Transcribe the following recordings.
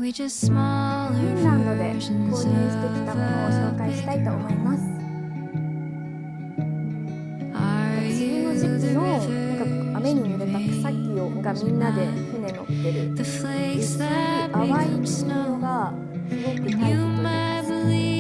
フィンランドで購入してきたものを紹介したいと思います。梅雨の時期の雨に濡れた草木がみんなで船乗ってる薄い淡い黄色がすごくタイプというか好きで、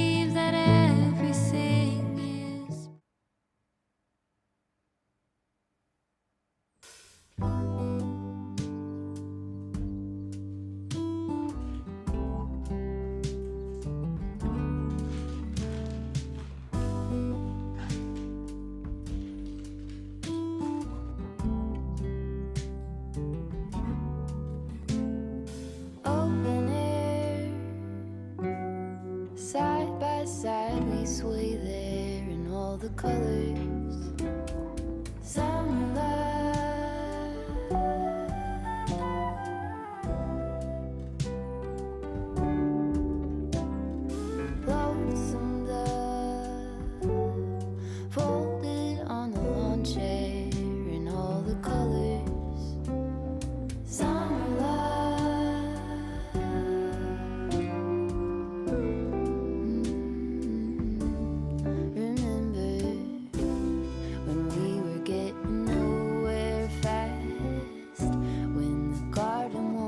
Side by side we sway there in all the colors. Summer love, lonesome dove, folded on the lawn chair in all the colors. Summer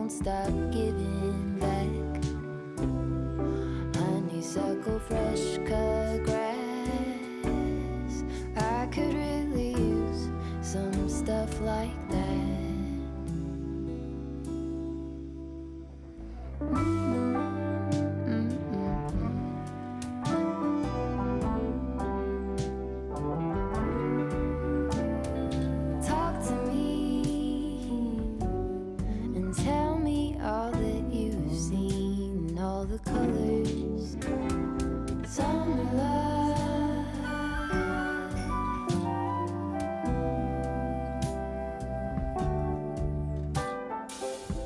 stop giving back. Honeysuckle, fresh cut grass. I could really use some stuff like that. Talk to me and tell me all that you've seen, all the colors. Summer love,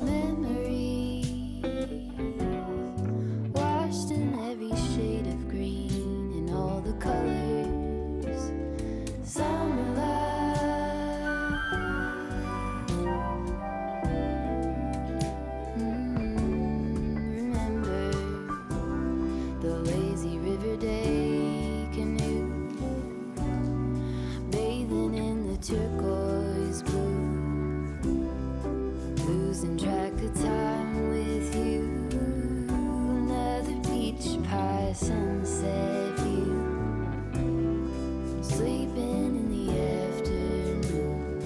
memories washed in every shade of green and all the colors. Summer love. Turquoise blue, losing track of time with you. Another beach pie sunset view, sleeping in the afternoon.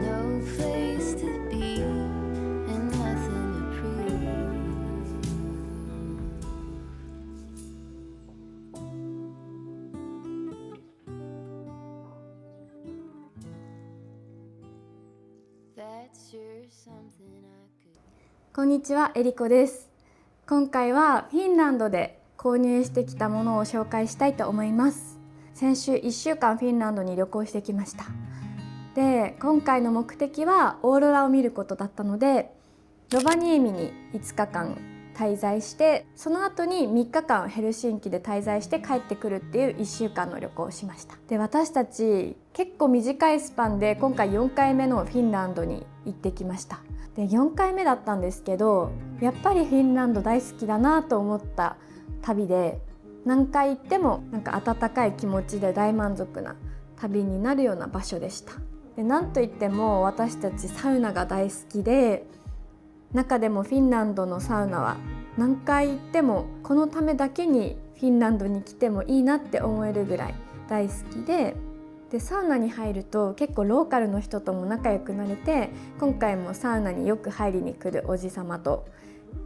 No place to be and nothing to prove. That's sure something I could. こんにちは、えりこです。今回はフィンランドで購入してきたものを紹介したいと思います。先週1週間フィンランドに旅行してきました。で、今回の目的はオーロラを見ることだったので、ロバニエミに5日間滞在して、その後に3日間ヘルシンキで滞在して帰ってくるっていう1週間の旅行をしました。で、私たち結構短いスパンで今回4回目のフィンランドに行ってきました。で、4回目だったんですけど、やっぱりフィンランド大好きだなと思った旅で、何回行ってもなんか温かい気持ちで大満足な旅になるような場所でした。で、なんといっても私たちサウナが大好きで、中でもフィンランドのサウナは何回行ってもこのためだけにフィンランドに来てもいいなって思えるぐらい大好きで、サウナに入ると結構ローカルの人とも仲良くなれて、今回もサウナによく入りに来るおじさまと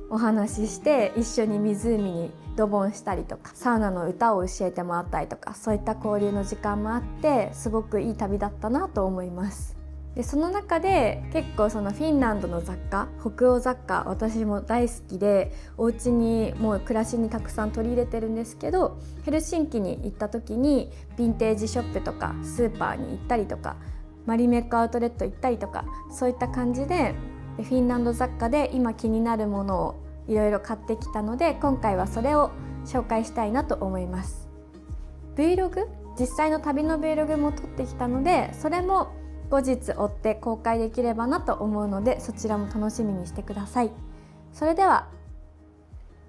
お話しして、一緒に湖にドボンしたりとか、サウナの歌を教えてもらったりとか、そういった交流の時間もあって、すごくいい旅だったなと思います。で、その中で結構そのフィンランドの雑貨、北欧雑貨、私も大好きで、お家にもう暮らしにたくさん取り入れてるんですけど、ヘルシンキに行った時にヴィンテージショップとかスーパーに行ったりとか、マリメッコアウトレット行ったりとか、そういった感じでフィンランド雑貨で今気になるものをいろいろ買ってきたので、今回はそれを紹介したいなと思います。 Vlog、 実際の旅の Vlog も撮ってきたので、それも後日追って公開できればなと思うので、そちらも楽しみにしてください。それでは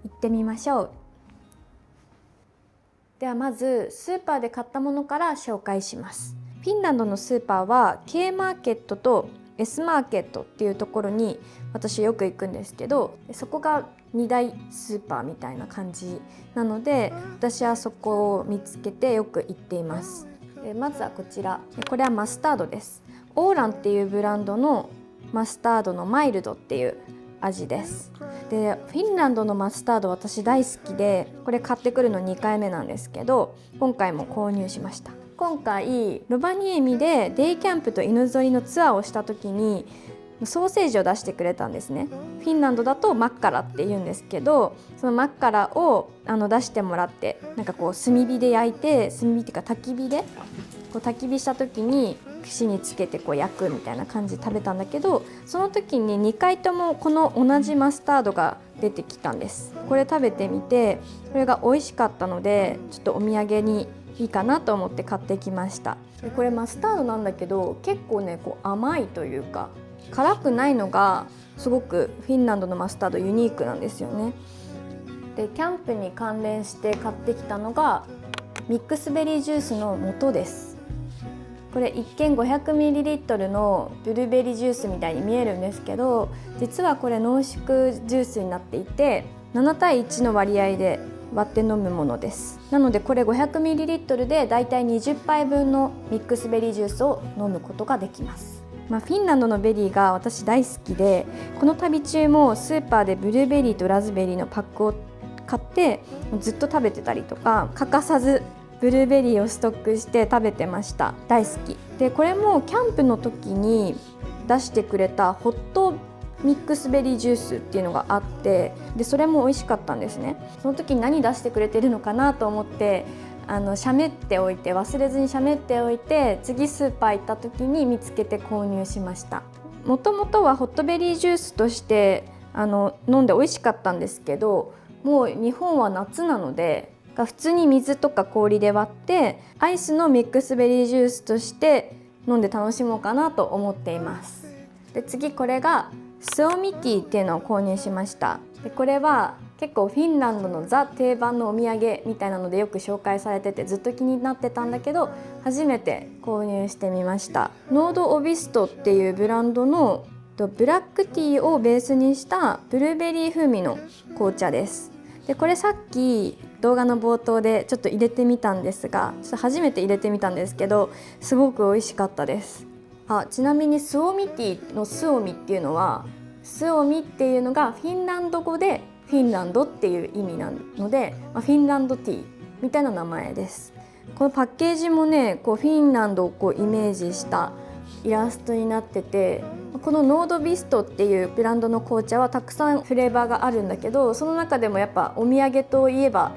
行ってみましょう。ではまずスーパーで買ったものから紹介します。フィンランドのスーパーは K マーケットと S マーケットっていうところに私よく行くんですけど、そこが2大スーパーみたいな感じなので、私はそこを見つけてよく行っています。まずはこちら、これはマスタードです。オーランっていうブランドのマスタードのマイルドっていう味です。でフィンランドのマスタード私大好きで、これ買ってくるの2回目なんですけど、今回も購入しました。今回ロバニエミでデイキャンプと犬ぞりのツアーをした時にソーセージを出してくれたんですね。フィンランドだとマッカラって言うんですけど、そのマッカラを出してもらって、なんかこう炭火で焼いて、炭火っていうか焚き火でこう焚き火した時に串につけてこう焼くみたいな感じで食べたんだけど、その時に2回ともこの同じマスタードが出てきたんです。これ食べてみて、これが美味しかったので、ちょっとお土産にいいかなと思って買ってきました。でこれマスタードなんだけど、結構ねこう甘いというか辛くないのがすごくフィンランドのマスタードユニークなんですよね。でキャンプに関連して買ってきたのがミックスベリージュースの素です。これ一見 500ml のブルーベリージュースみたいに見えるんですけど、実はこれ濃縮ジュースになっていて、7対1の割合で割って飲むものです。なのでこれ 500ml でだいたい20杯分のミックスベリージュースを飲むことができます。フィンランドのベリーが私大好きで、この旅中もスーパーでブルーベリーとラズベリーのパックを買ってずっと食べてたりとか、欠かさずブルーベリーをストックして食べてました。大好きで、これもキャンプの時に出してくれたホットミックスベリージュースっていうのがあって、でそれも美味しかったんですね。その時に何出してくれてるのかなと思ってしゃめっておいて、忘れずにしゃめっておいて、次スーパー行った時に見つけて購入しました。もともとはホットベリージュースとして飲んで美味しかったんですけど、もう日本は夏なので普通に水とか氷で割ってアイスのミックスベリージュースとして飲んで楽しもうかなと思っています。で次これがスオミティっていうのを購入しました。でこれは結構フィンランドのザ定番のお土産みたいなのでよく紹介されててずっと気になってたんだけど、初めて購入してみました。ノードオビストっていうブランドのブラックティーをベースにしたブルーベリー風味の紅茶です。でこれさっき動画の冒頭でちょっと入れてみたんですが、ちょっと初めて入れてみたんですけど、すごく美味しかったです。ちなみにスオミティのスオミっていうのは、スオミっていうのがフィンランド語でフィンランドっていう意味なので、フィンランドティーみたいな名前です。このパッケージもね、こうフィンランドをイメージしたイラストになってて、このノードビストっていうブランドの紅茶はたくさんフレーバーがあるんだけど、その中でもやっぱお土産といえば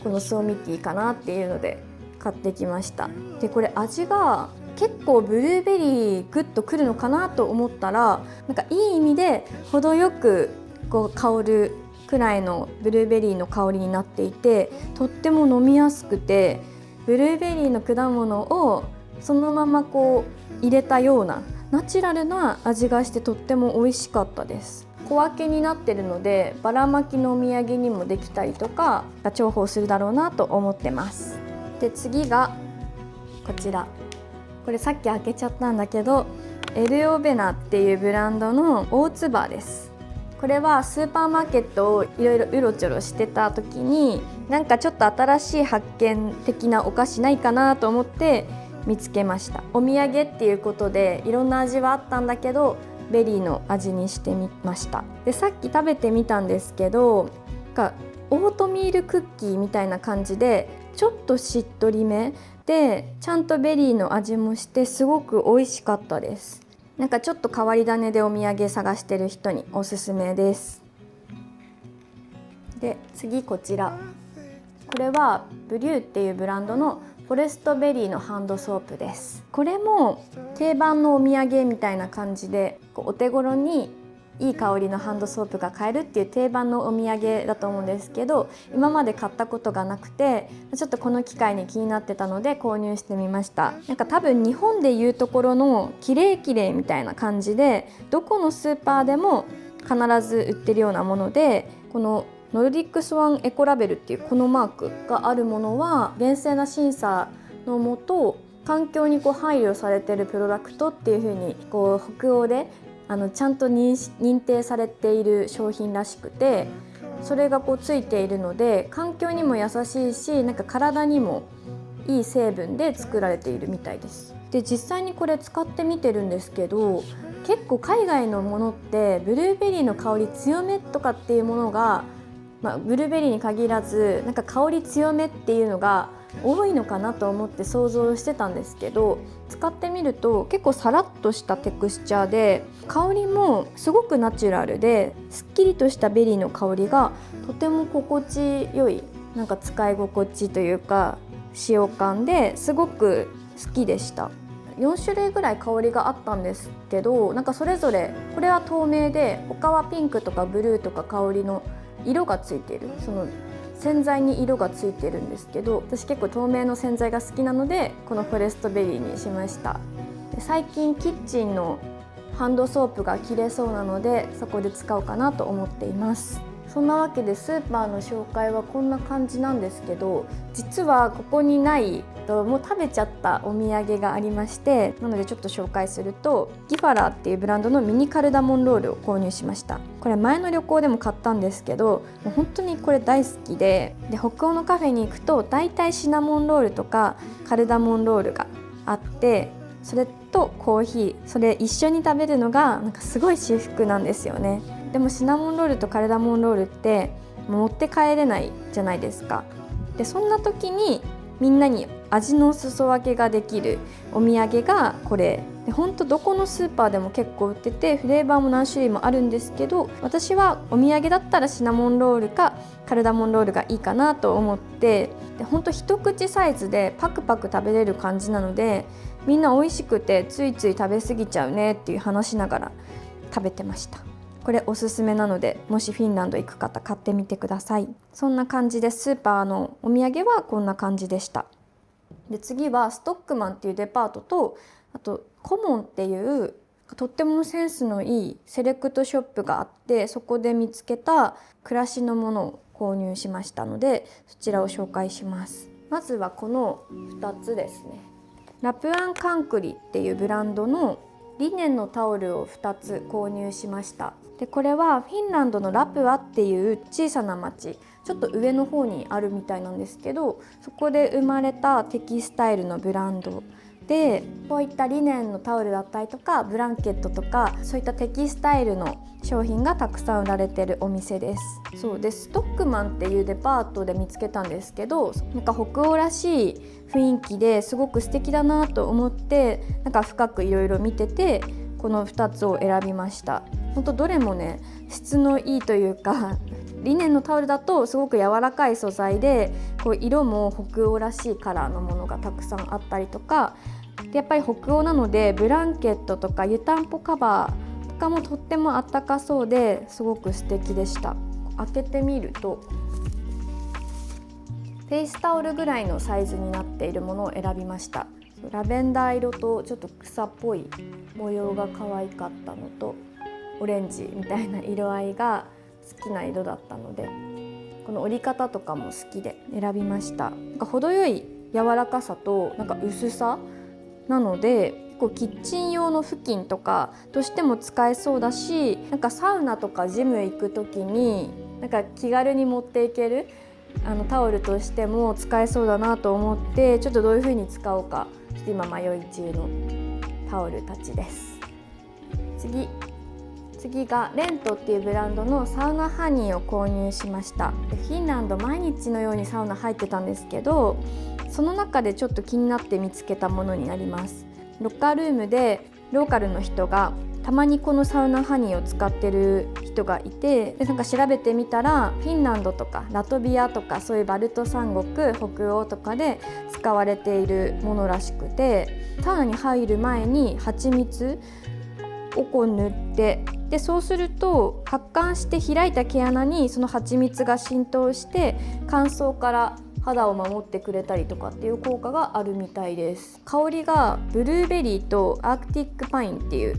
このスオミティかなっていうので買ってきました。でこれ味が結構ブルーベリーグッとくるのかなと思ったら、なんかいい意味で程よくこう香るくらいのブルーベリーの香りになっていて、とっても飲みやすくて、ブルーベリーの果物をそのままこう入れたようなナチュラルな味がしてとっても美味しかったです。小分けになってるのでばらまきのお土産にもできたりとか重宝するだろうなと思ってます。で次がこちら、これさっき開けちゃったんだけどエルオベナっていうブランドのオーツバーです。これはスーパーマーケットをいろいろうろちょろしてた時に、なんかちょっと新しい発見的なお菓子ないかなと思って見つけました。お土産っていうことでいろんな味はあったんだけど、ベリーの味にしてみました。でさっき食べてみたんですけど、オートミールクッキーみたいな感じでちょっとしっとりめで、ちゃんとベリーの味もしてすごく美味しかったです。なんかちょっと変わり種でお土産探してる人におすすめです。で次こちら、これはブリューっていうブランドのフォレストベリーのハンドソープです。これも定番のお土産みたいな感じで、お手頃にいい香りのハンドソープが買えるっていう定番のお土産だと思うんですけど、今まで買ったことがなくてちょっとこの機会に気になってたので購入してみました。なんか多分日本でいうところのキレイキレイみたいな感じで、どこのスーパーでも必ず売ってるようなもので、このノルディックスワンエコラベルっていうこのマークがあるものは厳正な審査のもと環境に配慮されているプロダクトっていう風に北欧でちゃんと認定されている商品らしくて、それがついているので環境にも優しいし、なんか体にもいい成分で作られているみたいです。で実際にこれ使ってみてるんですけど、結構海外のものってブルーベリーの香り強めとかっていうものが、ブルーベリーに限らずなんか香り強めっていうのが多いのかなと思って想像してたんですけど、使ってみると結構サラッとしたテクスチャーで、香りもすごくナチュラルで、すっきりとしたベリーの香りがとても心地よい、なんか使い心地というか使用感ですごく好きでした。4種類ぐらい香りがあったんですけど、なんかそれぞれこれは透明で他はピンクとかブルーとか香りの色がついている、その洗剤に色がついてるんですけど、私結構透明の洗剤が好きなのでこのフォレストベリーにしました。で最近キッチンのハンドソープが切れそうなのでそこで使おうかなと思っています。そんなわけでスーパーの紹介はこんな感じなんですけど、実はここにないもう食べちゃったお土産がありまして、なのでちょっと紹介すると、ギファラーっていうブランドのミニカルダモンロールを購入しました。これ前の旅行でも買ったんですけど、もう本当にこれ大好きで、北欧のカフェに行くとだいたいシナモンロールとかカルダモンロールがあって、それとコーヒー、それ一緒に食べるのがなんかすごい至福なんですよね。でもシナモンロールとカルダモンロールって持って帰れないじゃないですか。でそんな時にみんなに味の裾分けができるお土産がこれで、本当どこのスーパーでも結構売ってて、フレーバーも何種類もあるんですけど、私はお土産だったらシナモンロールかカルダモンロールがいいかなと思って、で本当一口サイズでパクパク食べれる感じなので、みんな美味しくてついつい食べ過ぎちゃうねっていう話しながら食べてました。これおすすめなので、もしフィンランド行く方買ってみてください。そんな感じでスーパーのお土産はこんな感じでした。で次はストックマンっていうデパートと、あとコモンっていうとってもセンスのいいセレクトショップがあって、そこで見つけた暮らしのものを購入しましたので、そちらを紹介します。まずはこの2つですね。ラプアンカンクリっていうブランドのリネンのタオルを2つ購入しました。でこれはフィンランドのラプアっていう小さな町、ちょっと上の方にあるみたいなんですけど、そこで生まれたテキスタイルのブランドで、こういったリネンのタオルだったりとかブランケットとか、そういったテキスタイルの商品がたくさん売られてるお店です。そうでストックマンっていうデパートで見つけたんですけど、なんか北欧らしい雰囲気ですごく素敵だなと思って、なんか深くいろいろ見ててこの2つを選びました。本当どれもね質のいいというか、リネンのタオルだとすごく柔らかい素材で、色も北欧らしいカラーのものがたくさんあったりとかで、やっぱり北欧なのでブランケットとか湯たんぽカバーとかもとってもあったかそうですごく素敵でした。開けてみるとフェイスタオルぐらいのサイズになっているものを選びました。ラベンダー色とちょっと草っぽい模様が可愛かったのと、オレンジみたいな色合いが好きな色だったので、この折り方とかも好きで選びました。なんか程よい柔らかさとなんか薄さなので、キッチン用の布巾とかとしても使えそうだし、なんかサウナとかジム行く時になんか気軽に持っていけるタオルとしても使えそうだなと思って、ちょっとどういう風に使おうかちょっと今迷い中のタオルたちです。次がレントっていうブランドのサウナハニーを購入しました。フィンランド毎日のようにサウナ入ってたんですけど、その中でちょっと気になって見つけたものになります。ロッカールームでローカルの人がたまにこのサウナハニーを使ってる人がいて、でなんか調べてみたらフィンランドとかラトビアとかそういうバルト三国、北欧とかで使われているものらしくて、サウナに入る前に蜂蜜を塗って、でそうすると発汗して開いた毛穴にその蜂蜜が浸透して乾燥から肌を守ってくれたりとかっていう効果があるみたいです。香りがブルーベリーとアークティックパインっていう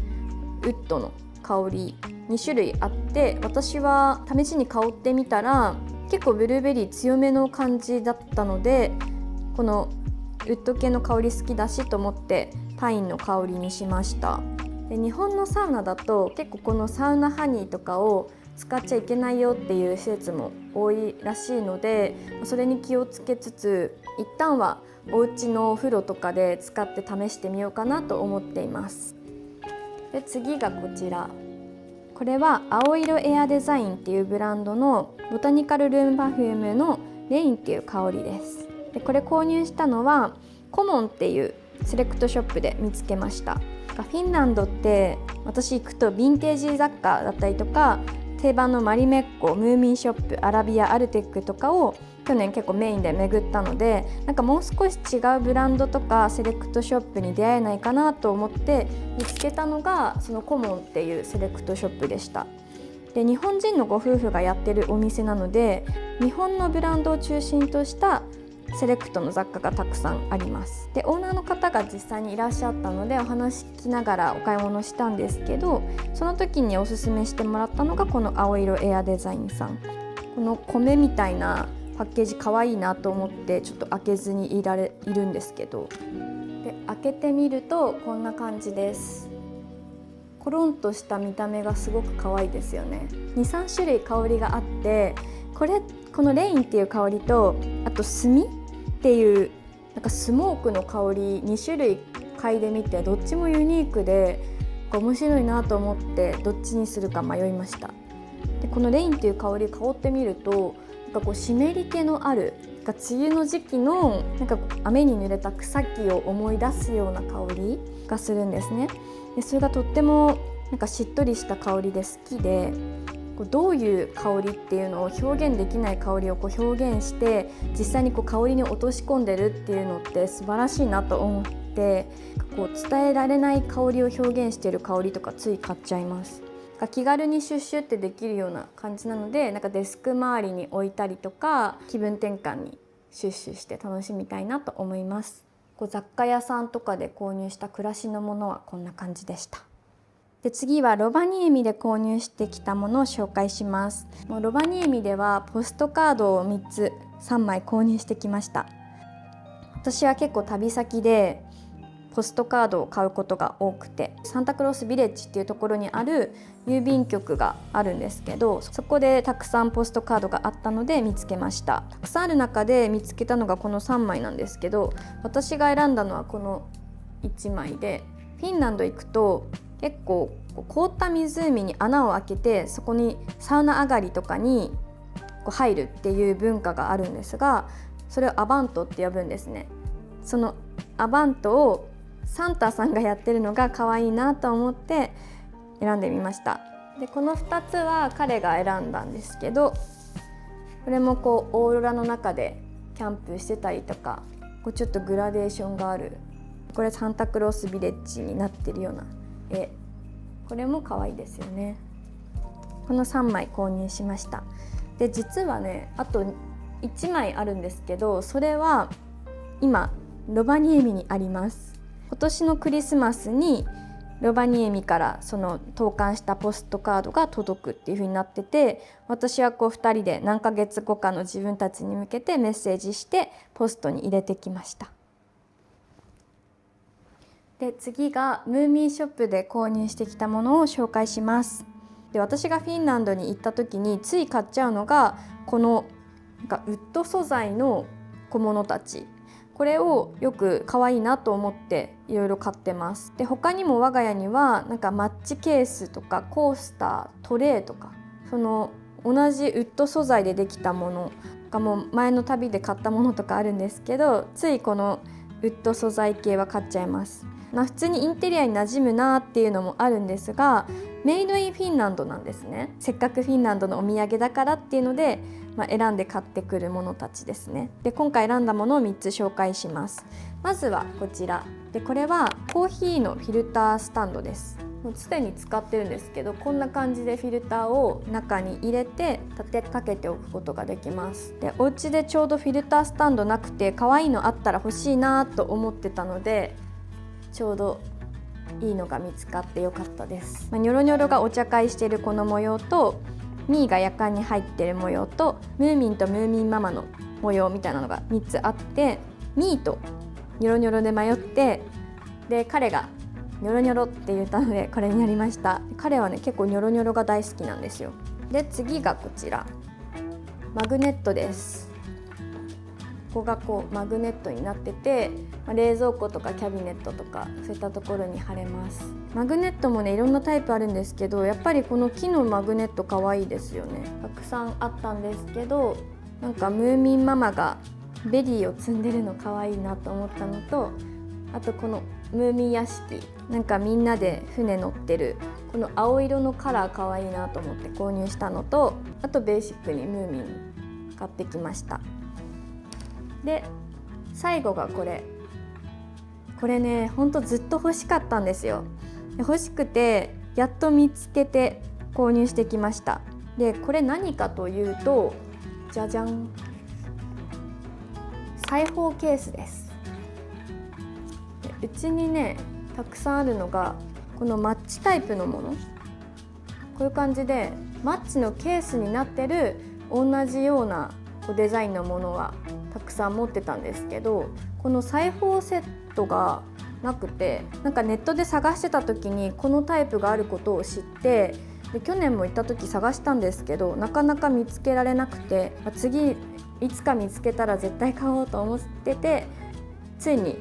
ウッドの香り2種類あっで私は試しに香ってみたら結構ブルーベリー強めの感じだったので、このウッド系の香り好きだしと思ってパインの香りにしました。で日本のサウナだと結構このサウナハニーとかを使っちゃいけないよっていう施設も多いらしいので、それに気をつけつつ一旦はお家のお風呂とかで使って試してみようかなと思っています。で次がこちら、これは青色エアデザインっていうブランドのボタニカルルームパフュームのレインっていう香りです。でこれ購入したのはコモンっていうセレクトショップで見つけました。フィンランドって私行くとヴィンテージ雑貨だったりとか定番のマリメッコ、ムーミンショップ、アラビア、アルテックとかを去年結構メインで巡ったので、なんかもう少し違うブランドとかセレクトショップに出会えないかなと思って見つけたのがそのコモンっていうセレクトショップでした。で日本人のご夫婦がやってるお店なので、日本のブランドを中心としたセレクトの雑貨がたくさんあります。でオーナーの方が実際にいらっしゃったのでお話聞きながらお買い物したんですけど、その時におすすめしてもらったのがこの青色エアデザインさん。この米みたいなパッケージ可愛いなと思ってちょっと開けずにいるんですけど、で開けてみるとこんな感じです。コロンとした見た目がすごく可愛いですよね。 2,3 種類香りがあって、このレインっていう香りとあと炭っていうなんかスモークの香り2種類嗅いでみて、どっちもユニークで面白いなと思ってどっちにするか迷いました。でこのレインっていう香り香ってみるとなんか湿り気のある梅雨の時期のなんか雨に濡れた草木を思い出すような香りがするんですね。でそれがとってもなんかしっとりした香りで好きで、どういう香りっていうのを表現できない香りを表現して実際に香りに落とし込んでるっていうのって素晴らしいなと思って、伝えられない香りを表現している香りとかつい買っちゃいます。気軽にシュッシュってできるような感じなので、なんかデスク周りに置いたりとか気分転換にシュッシュして楽しみたいなと思います。雑貨屋さんとかで購入した暮らしのものはこんな感じでした。で次はロバニエミで購入してきたものを紹介します。ロバニエミではポストカードを3枚購入してきました。私は結構旅先でポストカードを買うことが多くて、サンタクロースビレッジっていうところにある郵便局があるんですけど、そこでたくさんポストカードがあったので見つけました。たくさんある中で見つけたのがこの3枚なんですけど、私が選んだのはこの1枚で、フィンランド行くと結構凍った湖に穴を開けてそこにサウナ上がりとかに入るっていう文化があるんですが、それをアバントって呼ぶんですね。そのアバントをサンタさんがやってるのが可愛いなと思って選んでみました。でこの2つは彼が選んだんですけど、これもオーロラの中でキャンプしてたりとか、ちょっとグラデーションがある、これサンタクロースビレッジになってるような絵、これも可愛いですよね。この3枚購入しました。で実はね、あと1枚あるんですけど、それは今ロバニエミにあります。今年のクリスマスにロバニエミからその投函したポストカードが届くっていう風になってて、私は2人で何ヶ月後かの自分たちに向けてメッセージしてポストに入れてきました。で次がムーミンショップで購入してきたものを紹介します。で私がフィンランドに行った時につい買っちゃうのがこのウッド素材の小物たち、これをよく可愛いなと思っていろいろ買ってます。で他にも我が家にはマッチケースとかコースター、トレーとか、その同じウッド素材でできたものがもう前の旅で買ったものとかあるんですけど、ついこのウッド素材系は買っちゃいます。普通にインテリアに馴染むなっていうのもあるんですが、メイドインフィンランドなんですね。せっかくフィンランドのお土産だからっていうので、選んで買ってくるものたちですね。で今回選んだものを3つ紹介します。まずはこちらで、これはコーヒーのフィルタースタンドです。もうすでに使ってるんですけど、こんな感じでフィルターを中に入れて立てかけておくことができます。でお家でちょうどフィルタースタンドなくて可愛いのあったら欲しいなと思ってたので、ちょうどいいのが見つかってよかったです。ニョロニョロがお茶会してるこの模様と、ミーがやかんに入ってる模様と、ムーミンとムーミンママの模様みたいなのが3つあって、ミーとニョロニョロで迷って、で彼がニョロニョロって言ったのでこれになりました。彼はね結構ニョロニョロが大好きなんですよ。で次がこちらマグネットです。ここがこうマグネットになってて、冷蔵庫とかキャビネットとかそういったところに貼れます。マグネットもねいろんなタイプあるんですけど、やっぱりこの木のマグネット可愛いですよね。たくさんあったんですけど、なんかムーミンママがベリーを積んでるの可愛いなと思ったのと、あとこのムーミン屋敷、なんかみんなで船乗ってるこの青色のカラー可愛いなと思って購入したのと、あとベーシックにムーミン買ってきました。で最後がこれねほんとずっと欲しかったんですよ。欲しくてやっと見つけて購入してきました。でこれ何かというと、じゃじゃん、裁縫ケースです。うちにねたくさんあるのがこのマッチタイプのもの、こういう感じでマッチのケースになってる同じようなデザインのものはたくさん持ってたんですけど、この裁縫セットがなくて、なんかネットで探してた時にこのタイプがあることを知って、で去年も行った時探したんですけどなかなか見つけられなくて、次いつか見つけたら絶対買おうと思ってて、ついに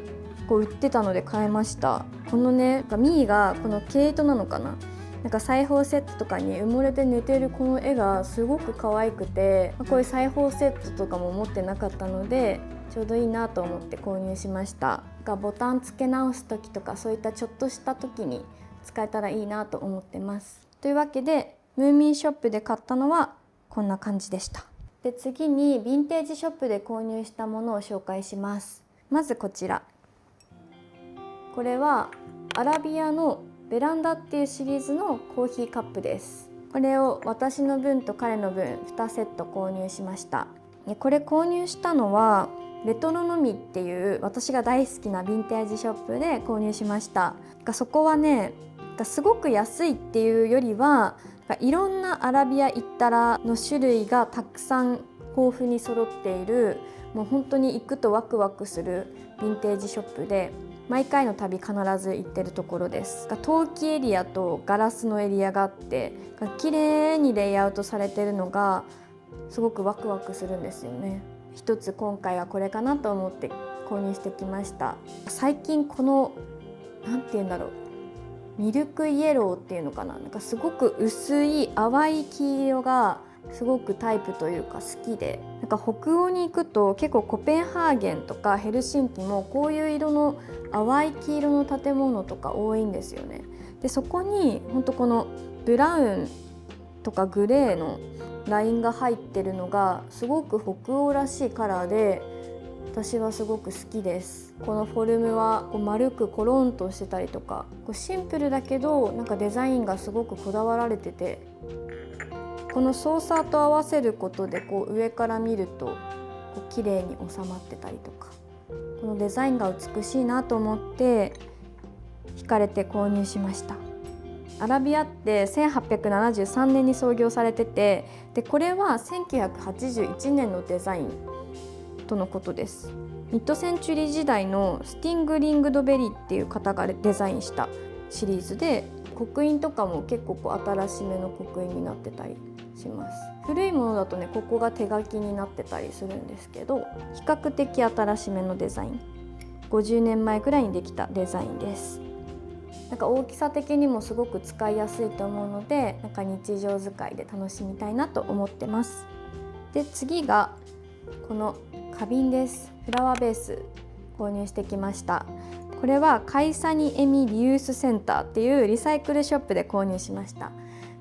こう売ってたので買いました。このねミーがこの毛糸なのかな、なんか裁縫セットとかに埋もれて寝てるこの絵がすごく可愛くて、こういう裁縫セットとかも持ってなかったのでちょうどいいなと思って購入しました。ボタン付け直す時とかそういったちょっとした時に使えたらいいなと思ってます。というわけでムーミンショップで買ったのはこんな感じでした。で次にヴィンテージショップで購入したものを紹介します。まずこちら、これはアラビアのベランダっていうシリーズのコーヒーカップです。これを私の分と彼の分2セット購入しました。これ購入したのはレトロノミっていう私が大好きなヴィンテージショップで購入しました。そこはねすごく安いっていうよりはいろんなアラビア行ったらの種類がたくさん豊富に揃っている、もう本当に行くとワクワクするヴィンテージショップで、毎回の旅必ず行ってるところです。陶器エリアとガラスのエリアがあって、綺麗にレイアウトされてるのがすごくワクワクするんですよね。一つ今回はこれかなと思って購入してきました。最近このなんていうんだろう、ミルクイエローっていうのかな、なんかすごく薄い淡い黄色がすごくタイプというか好きで、なんか北欧に行くと結構コペンハーゲンとかヘルシンキもこういう色の淡い黄色の建物とか多いんですよね。でそこに本当このブラウンとかグレーのラインが入ってるのがすごく北欧らしいカラーで、私はすごく好きです。このフォルムはこう丸くコロンとしてたりとか、こうシンプルだけどなんかデザインがすごくこだわられてて、このソーサーと合わせることでこう上から見るとこう綺麗に収まってたりとか、このデザインが美しいなと思って惹かれて購入しました。アラビアって1873年に創業されてて、でこれは1981年のデザインとのことです。ミッドセンチュリー時代のスティングリングドベリーっていう方がデザインしたシリーズで、刻印とかも結構こう新しめの刻印になってたりします。古いものだとねここが手書きになってたりするんですけど、比較的新しめのデザイン、50年前くらいにできたデザインです。なんか大きさ的にもすごく使いやすいと思うので、なんか日常使いで楽しみたいなと思ってます。で次がこの花瓶です。フラワーベース購入してきました。これはカイサニエミリユースセンターっていうリサイクルショップで購入しました。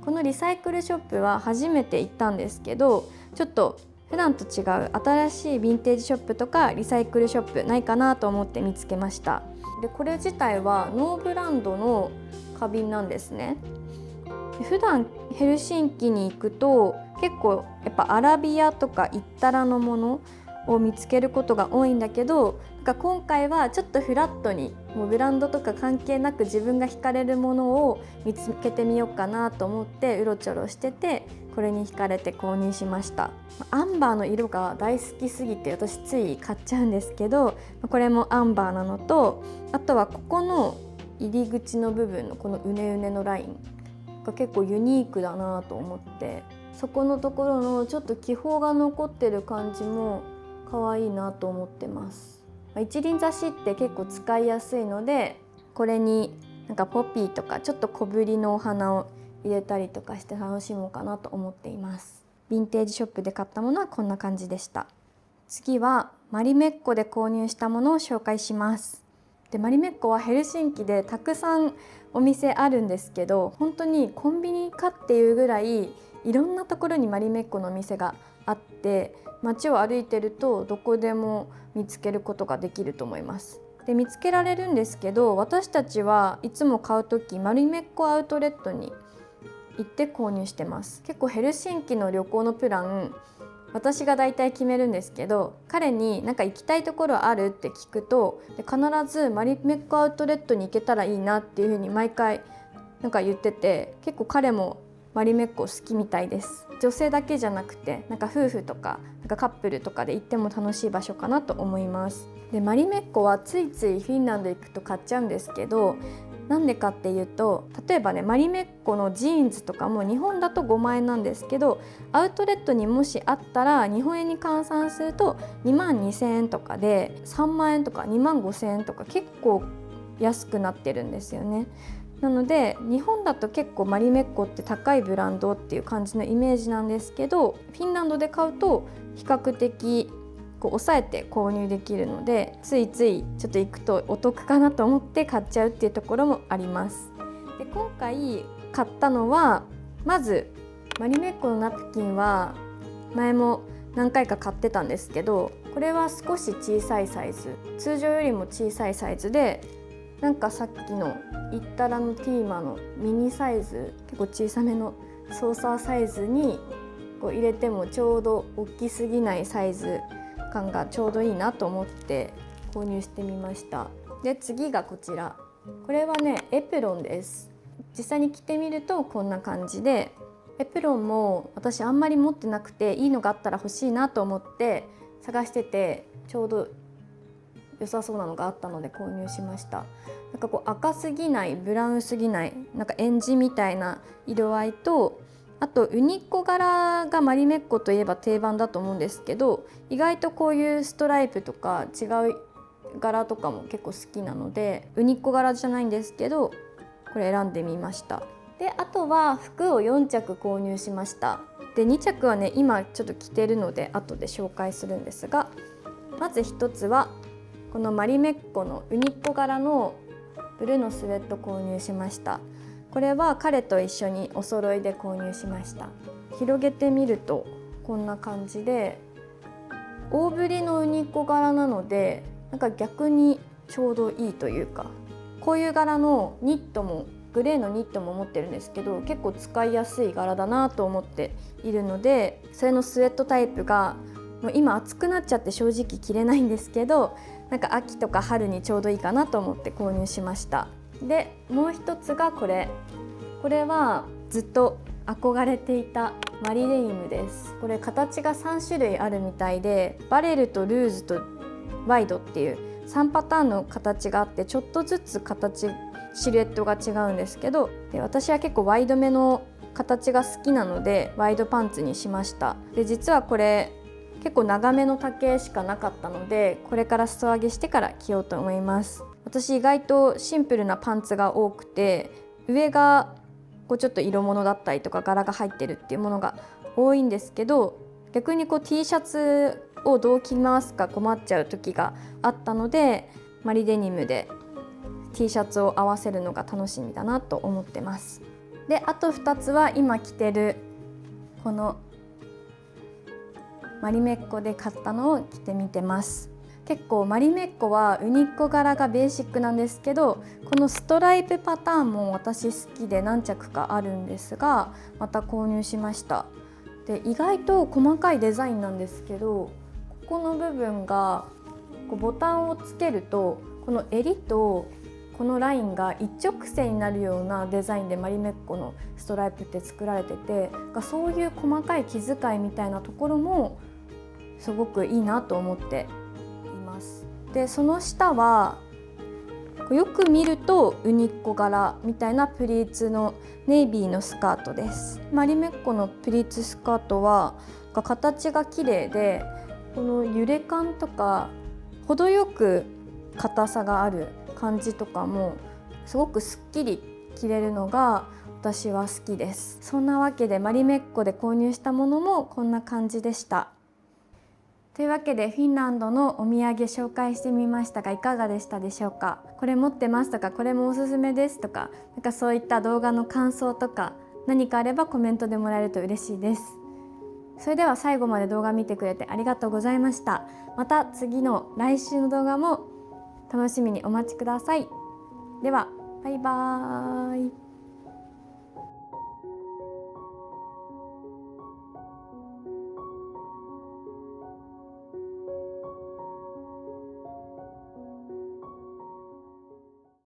このリサイクルショップは初めて行ったんですけど、ちょっと普段と違う新しいヴィンテージショップとかリサイクルショップないかなと思って見つけました。でこれ自体はノーブランドの花瓶なんですね。普段ヘルシンキに行くと結構やっぱアラビアとかイッタラのものを見つけることが多いんだけど、今回はちょっとフラットにもうブランドとか関係なく自分が惹かれるものを見つけてみようかなと思ってうろちょろしてて、これに惹かれて購入しました。アンバーの色が大好きすぎて私つい買っちゃうんですけど、これもアンバーなのと、あとはここの入り口の部分のこのうねうねのラインが結構ユニークだなと思って、そこのところのちょっと気泡が残ってる感じも可愛いなと思ってます。一輪挿しって結構使いやすいので、これにポピーとかちょっと小ぶりのお花を入れたりとかして楽しもうかなと思っています。ヴィンテージショップで買ったものはこんな感じでした。次はマリメッコで購入したものを紹介します。でマリメッコはヘルシンキでたくさんお店あるんですけど、本当にコンビニかっていうぐらいいろんなところにマリメッコのお店があって、街を歩いてるとどこでも見つけることができると思います。で見つけられるんですけど、私たちはいつも買うときマリメッコアウトレットに行って購入してます。結構ヘルシンキの旅行のプラン私がだいたい決めるんですけど、彼に行きたいところあるって聞くと、で必ずマリメッコアウトレットに行けたらいいなっていう風に毎回言ってて、結構彼もマリメッコ好きみたいです。女性だけじゃなくて夫婦とかカップルとかで行っても楽しい場所かなと思います。でマリメッコはついついフィンランド行くと買っちゃうんですけど、なんでかっていうと、例えばねマリメッコのジーンズとかも日本だと5万円なんですけど、アウトレットにもしあったら日本円に換算すると2万2000円とかで3万円とか2万5000円とか結構安くなってるんですよね。なので日本だと結構マリメッコって高いブランドっていう感じのイメージなんですけど、フィンランドで買うと比較的抑えて購入できるので、ついついちょっと行くとお得かなと思って買っちゃうっていうところもあります。で今回買ったのは、まずマリメッコのナプキンは前も何回か買ってたんですけど、これは少し小さいサイズ、通常よりも小さいサイズで、さっきのイッタラのティーマのミニサイズ、結構小さめのソーサーサイズに入れてもちょうど大きすぎないサイズ感がちょうどいいなと思って購入してみました。で次がこちら、これはねエプロンです。実際に着てみるとこんな感じで、エプロンも私あんまり持ってなくて、いいのがあったら欲しいなと思って探してて、ちょうど良さそうなのがあったので購入しました。赤すぎない、ブラウンすぎない、エンジみたいな色合いと、あとウニッコ柄がマリメッコといえば定番だと思うんですけど、意外とこういうストライプとか違う柄とかも結構好きなので、ウニッコ柄じゃないんですけどこれ選んでみました。であとは服を4着購入しました。で2着はね今ちょっと着てるので後で紹介するんですが、まず1つはこのマリメッコのウニッコ柄のブルーのスウェット購入しました。これは彼と一緒にお揃いで購入しました。広げてみるとこんな感じで、大ぶりのウニッコ柄なので逆にちょうどいいというか、こういう柄のニットもグレーのニットも持ってるんですけど、結構使いやすい柄だなと思っているので、それのスウェットタイプがもう今暑くなっちゃって正直着れないんですけど、秋とか春にちょうどいいかなと思って購入しました。でもう一つがこれはずっと憧れていたマリデニムです。これ形が3種類あるみたいで、バレルとルーズとワイドっていう3パターンの形があって、ちょっとずつシルエットが違うんですけど、で私は結構ワイドめの形が好きなのでワイドパンツにしました。で実はこれ結構長めの丈しかなかったので、これから裾上げしてから着ようと思います。私意外とシンプルなパンツが多くて、上がちょっと色物だったりとか柄が入ってるっていうものが多いんですけど、逆にT シャツをどう着回すか困っちゃう時があったので、マリデニムで T シャツを合わせるのが楽しみだなと思ってます。であと2つは今着てるこのマリメッコで買ったのを着てみてます。結構マリメッコはウニッコ柄がベーシックなんですけど、このストライプパターンも私好きで何着かあるんですが、また購入しました。で意外と細かいデザインなんですけど、ここの部分がこうボタンをつけるとこの襟とこのラインが一直線になるようなデザインでマリメッコのストライプって作られてて、そういう細かい気遣いみたいなところもすごくいいなと思っています。でその下はよく見るとウニッコ柄みたいなプリーツのネイビーのスカートです。マリメッコのプリーツスカートは形が綺麗で、この揺れ感とか程よく硬さがある感じとかもすごくすっきり着れるのが私は好きです。そんなわけでマリメッコで購入したものもこんな感じでした。というわけでフィンランドのお土産紹介してみましたがいかがでしたでしょうか。これ持ってますとかこれもおすすめですとか、そういった動画の感想とか何かあればコメントでもらえると嬉しいです。それでは最後まで動画見てくれてありがとうございました。また次の来週の動画も楽しみにお待ちください。ではバイバーイ。